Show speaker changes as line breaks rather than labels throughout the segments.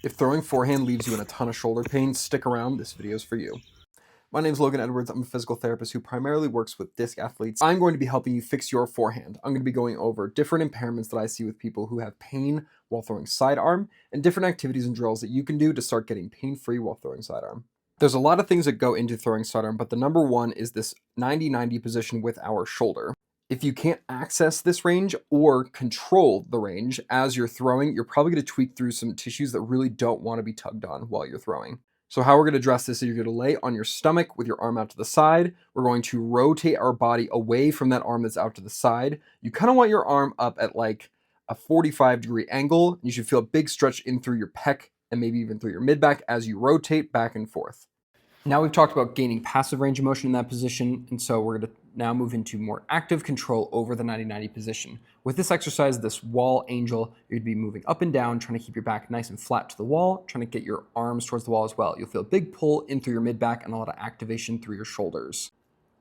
If throwing forehand leaves you in a ton of shoulder pain, stick around, this video is for you. My name is Logan Edwards. I'm a physical therapist who primarily works with disc athletes. I'm going to be helping you fix your forehand. I'm going to be going over different impairments that I see with people who have pain while throwing sidearm and different activities and drills that you can do to start getting pain-free while throwing sidearm. There's a lot of things that go into throwing sidearm, but the number one is this 90-90 position with our shoulder. If you can't access this range or control the range as you're throwing, you're probably going to tweak through some tissues that really don't want to be tugged on while you're throwing. So how we're going to address this is you're going to lay on your stomach with your arm out to the side. We're going to rotate our body away from that arm that's out to the side. You kind of want your arm up at like a 45-degree angle. You should feel a big stretch in through your pec and maybe even through your mid-back as you rotate back and forth. Now we've talked about gaining passive range of motion in that position, and so we're going to now move into more active control over the 90-90 position. With this exercise, this wall angel, you're going to be moving up and down, trying to keep your back nice and flat to the wall, trying to get your arms towards the wall as well. You'll feel a big pull in through your mid-back and a lot of activation through your shoulders.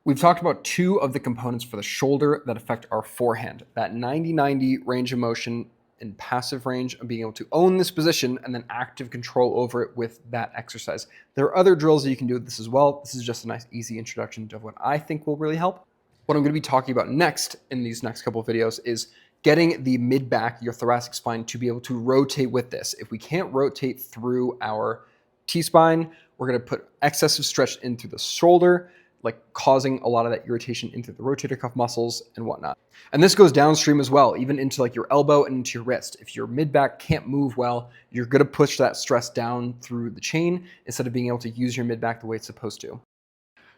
We've talked about two of the components for the shoulder that affect our forehand, that 90-90 range of motion and passive range of being able to own this position and then active control over it with that exercise. There are other drills that you can do with this as well. This is just a nice, easy introduction to what I think will really help. What I'm going to be talking about next in these next couple of videos is getting the mid-back, your thoracic spine, to be able to rotate with this. If we can't rotate through our T-spine, we're going to put excessive stretch in through the shoulder, like causing a lot of that irritation into the rotator cuff muscles and whatnot. And this goes downstream as well, even into like your elbow and into your wrist. If your mid-back can't move well, you're gonna push that stress down through the chain instead of being able to use your mid-back the way it's supposed to.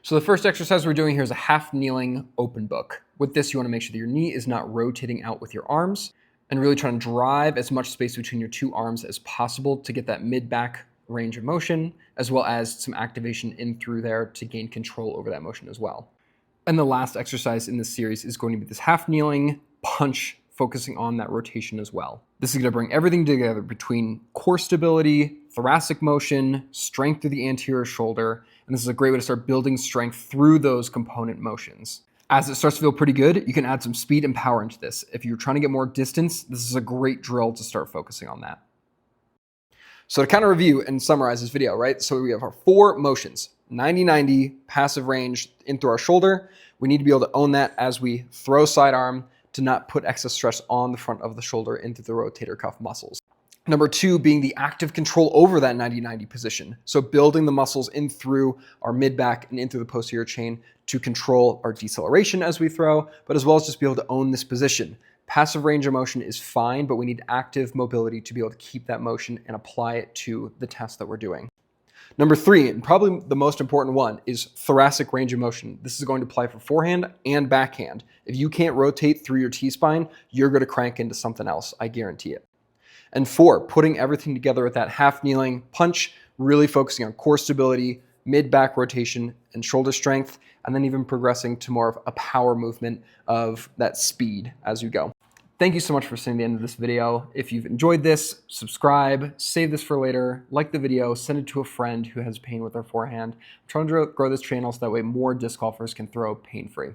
So the first exercise we're doing here is a half kneeling open book. With this, you wanna make sure that your knee is not rotating out with your arms and really trying to drive as much space between your two arms as possible to get that mid-back range of motion, as well as some activation in through there to gain control over that motion as well. And the last exercise in this series is going to be this half kneeling punch, focusing on that rotation as well. This is going to bring everything together between core stability, thoracic motion, strength through the anterior shoulder, and this is a great way to start building strength through those component motions. As it starts to feel pretty good, you can add some speed and power into this. If you're trying to get more distance, this is a great drill to start focusing on that. So to kind of review and summarize this video, right? So we have our four motions, 90-90, passive range in through our shoulder. We need to be able to own that as we throw sidearm to not put excess stress on the front of the shoulder into the rotator cuff muscles. Number two being the active control over that 90-90 position. So building the muscles in through our mid-back and in through the posterior chain to control our deceleration as we throw, but as well as just be able to own this position. Passive range of motion is fine, but we need active mobility to be able to keep that motion and apply it to the test that we're doing. Number three, and probably the most important one, is thoracic range of motion. This is going to apply for forehand and backhand. If you can't rotate through your T-spine, you're going to crank into something else, I guarantee it. And four, putting everything together with that half kneeling punch, really focusing on core stability, mid-back rotation, and shoulder strength, and then even progressing to more of a power movement of that speed as you go. Thank you so much for seeing the end of this video. If you've enjoyed this, subscribe, save this for later, like the video, send it to a friend who has pain with their forehand. I'm trying to grow this channel so that way more disc golfers can throw pain-free.